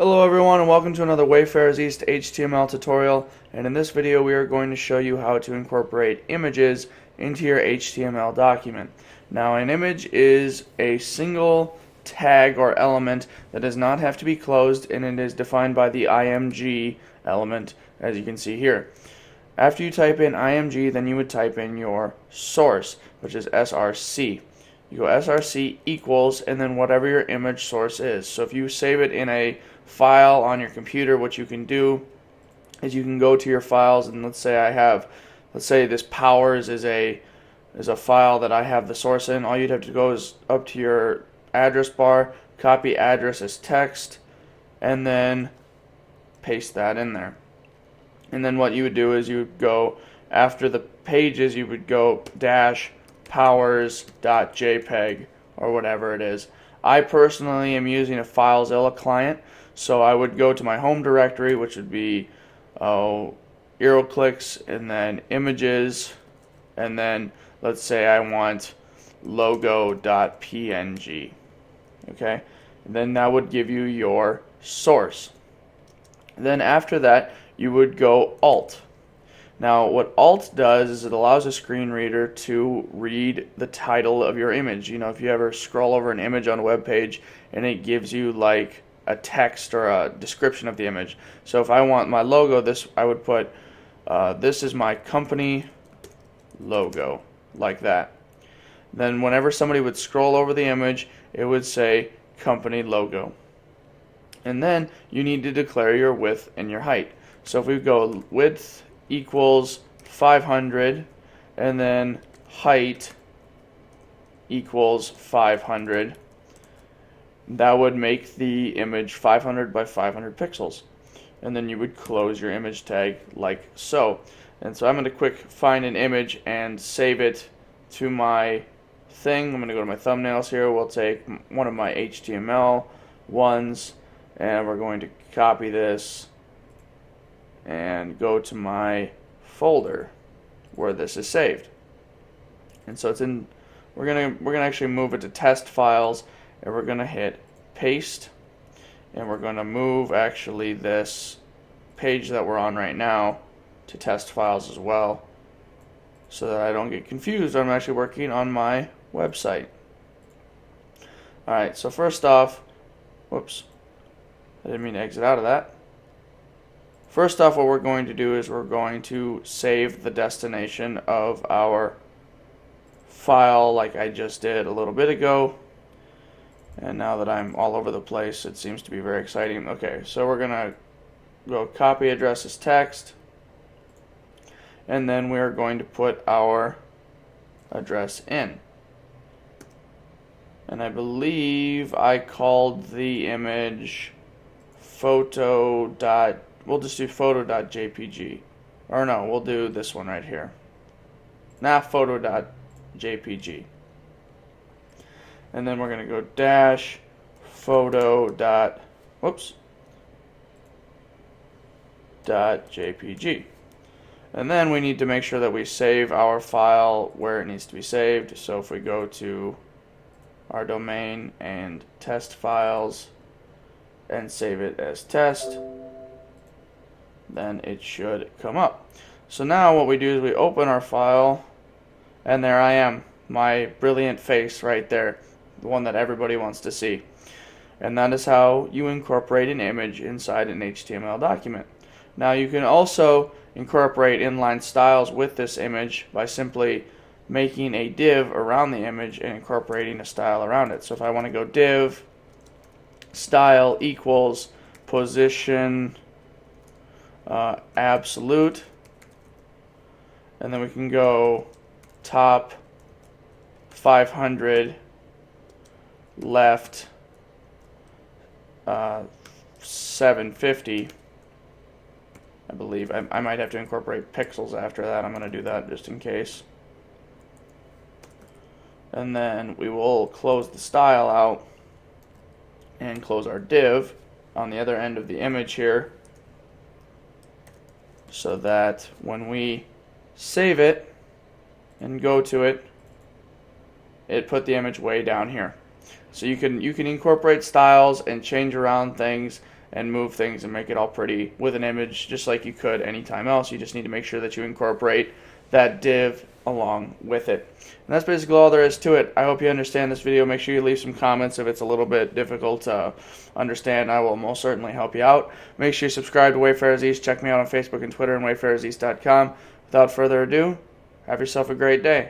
Hello everyone and welcome to another Wayfarers East HTML tutorial, and in this video we are going to show you how to incorporate images into your HTML document. Now an image is a single tag or element that does not have to be closed, and it is defined by the img element, as you can see here. After you type in img, then you would type in your source, which is src. You go src equals and then whatever your image source is. So if you save it in a file on your computer, what you can do is you can go to your files, and let's say this powers is a file that I have the source in. All you'd have to go is up to your address bar, copy address as text, and then paste that in there. And then what you would do is you would go after the pages, you would go dash powers.jpg or whatever it is. I personally am using a FileZilla client, so I would go to my home directory, which would be HeroClix, and then images, and then let's say I want logo.png. Okay, and then that would give you your source. Then after that you would go Alt. Now what Alt does is it allows a screen reader to read the title of your image. You know, if you ever scroll over an image on a web page and it gives you like a text or a description of the image. So if I want my logo, I would put this is my company logo, like that. Then whenever somebody would scroll over the image, it would say company logo. And then you need to declare your width and your height. So if we go width equals 500 and then height equals 500, that would make the image 500 by 500 pixels. And then you would close your image tag like so. And so I'm going to quick find an image and save it to my thing. I'm going to go to my thumbnails here. We'll take one of my HTML ones and we're going to copy this and go to my folder where this is saved. And so it's in, we're gonna actually move it to test files, and we're gonna hit paste, and we're gonna move actually this page that we're on right now to test files as well, so that I don't get confused. I'm actually working on my website. Alright, so first off, whoops, I didn't mean to exit out of that. First off, what we're going to do is we're going to save the destination of our file like I just did a little bit ago. And now that I'm all over the place, it seems to be very exciting. Okay, so we're going to go copy address as text. And then we're going to put our address in. And I believe I called the image we'll just do photo.jpg. Or no, we'll do this one right here. Photo.jpg. And then we're going to go dash photo.jpg. And then we need to make sure that we save our file where it needs to be saved. So if we go to our domain and test files and save it as test, then it should come up. So now what we do is we open our file, and there I am, my brilliant face right there, the one that everybody wants to see. And that is how you incorporate an image inside an HTML document. Now you can also incorporate inline styles with this image by simply making a div around the image and incorporating a style around it. So if I want to go div style equals position absolute, and then we can go top 500 left 750. I believe I might have to incorporate pixels after that. I'm going to do that just in case. And then we will close the style out and close our div on the other end of the image here, so that when we save it and go to it, it put the image way down here. So you can incorporate styles and change around things and move things and make it all pretty with an image just like you could anytime else. You just need to make sure that you incorporate that div along with it. And that's basically all there is to it. I hope you understand this video. Make sure you leave some comments if it's a little bit difficult to understand. I will most certainly help you out. Make sure you subscribe to Wayfarers East. Check me out on Facebook and Twitter and wayfarerseast.com. Without further ado, have yourself a great day.